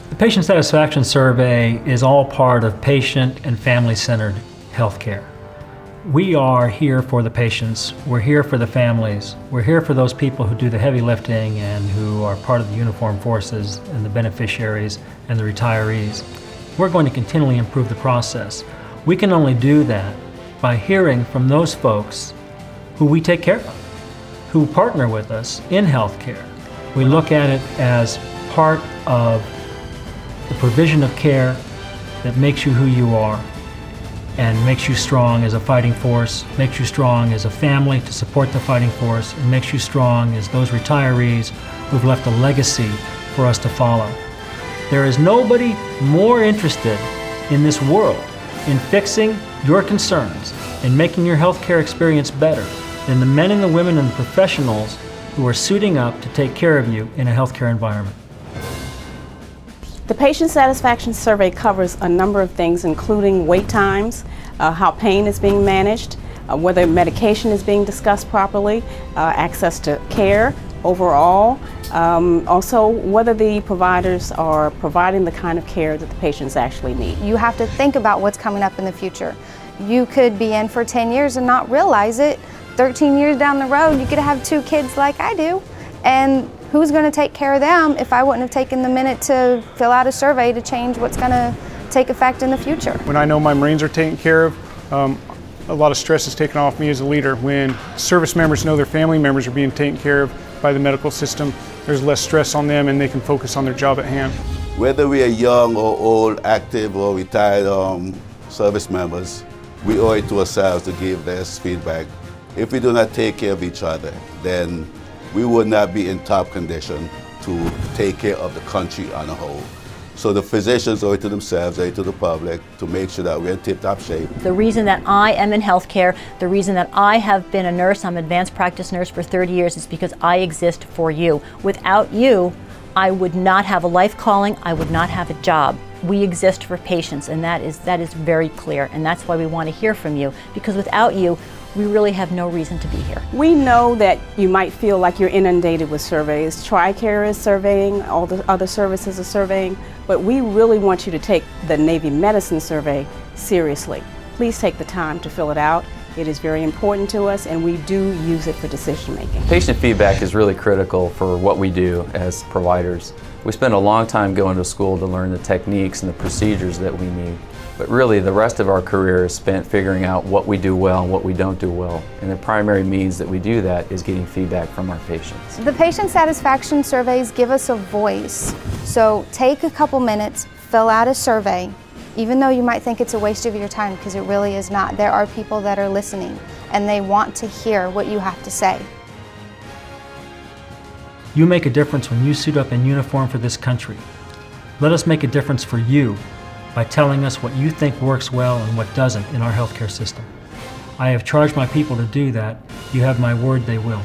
The Patient Satisfaction Survey is all part of patient and family-centered healthcare. We are here for the patients, we're here for the families, we're here for those people who do the heavy lifting and who are part of the uniformed forces and the beneficiaries and the retirees. We're going to continually improve the process. We can only do that by hearing from those folks who we take care of, who partner with us in healthcare. We look at it as part of the provision of care that makes you who you are and makes you strong as a fighting force, makes you strong as a family to support the fighting force, and makes you strong as those retirees who've left a legacy for us to follow. There is nobody more interested in this world in fixing your concerns and making your healthcare experience better than the men and the women and the professionals who are suiting up to take care of you in a healthcare environment. The Patient Satisfaction Survey covers a number of things, including wait times, how pain is being managed, whether medication is being discussed properly, access to care overall, also whether the providers are providing the kind of care that the patients actually need. You have to think about what's coming up in the future. You could be in for 10 years and not realize it. 13 years down the road, you could have 2 kids like I do. And who's going to take care of them if I wouldn't have taken the minute to fill out a survey to change what's going to take effect in the future? When I know my Marines are taken care of, a lot of stress is taken off me as a leader. When service members know their family members are being taken care of by the medical system, there's less stress on them and they can focus on their job at hand. Whether we are young or old, active or retired service members, we owe it to ourselves to give this feedback. If we do not take care of each other, then we would not be in top condition to take care of the country on a whole. So the physicians owe it to themselves, owe it to the public to make sure that we're in tip-top shape. The reason that I am in healthcare, the reason that I have been a nurse, I'm an advanced practice nurse for 30 years, is because I exist for you. Without you, I would not have a life calling, I would not have a job. We exist for patients, and that is very clear, and that's why we want to hear from you, because without you, we really have no reason to be here. We know that you might feel like you're inundated with surveys. TRICARE is surveying, all the other services are surveying, but we really want you to take the Navy Medicine Survey seriously. Please take the time to fill it out. It is very important to us, and we do use it for decision making. Patient feedback is really critical for what we do as providers. We spend a long time going to school to learn the techniques and the procedures that we need. But really, the rest of our career is spent figuring out what we do well and what we don't do well. And the primary means that we do that is getting feedback from our patients. The patient satisfaction surveys give us a voice. So take a couple minutes, fill out a survey. Even though you might think it's a waste of your time, because it really is not. There are people that are listening and they want to hear what you have to say. You make a difference when you suit up in uniform for this country. Let us make a difference for you by telling us what you think works well and what doesn't in our healthcare system. I have charged my people to do that. You have my word they will.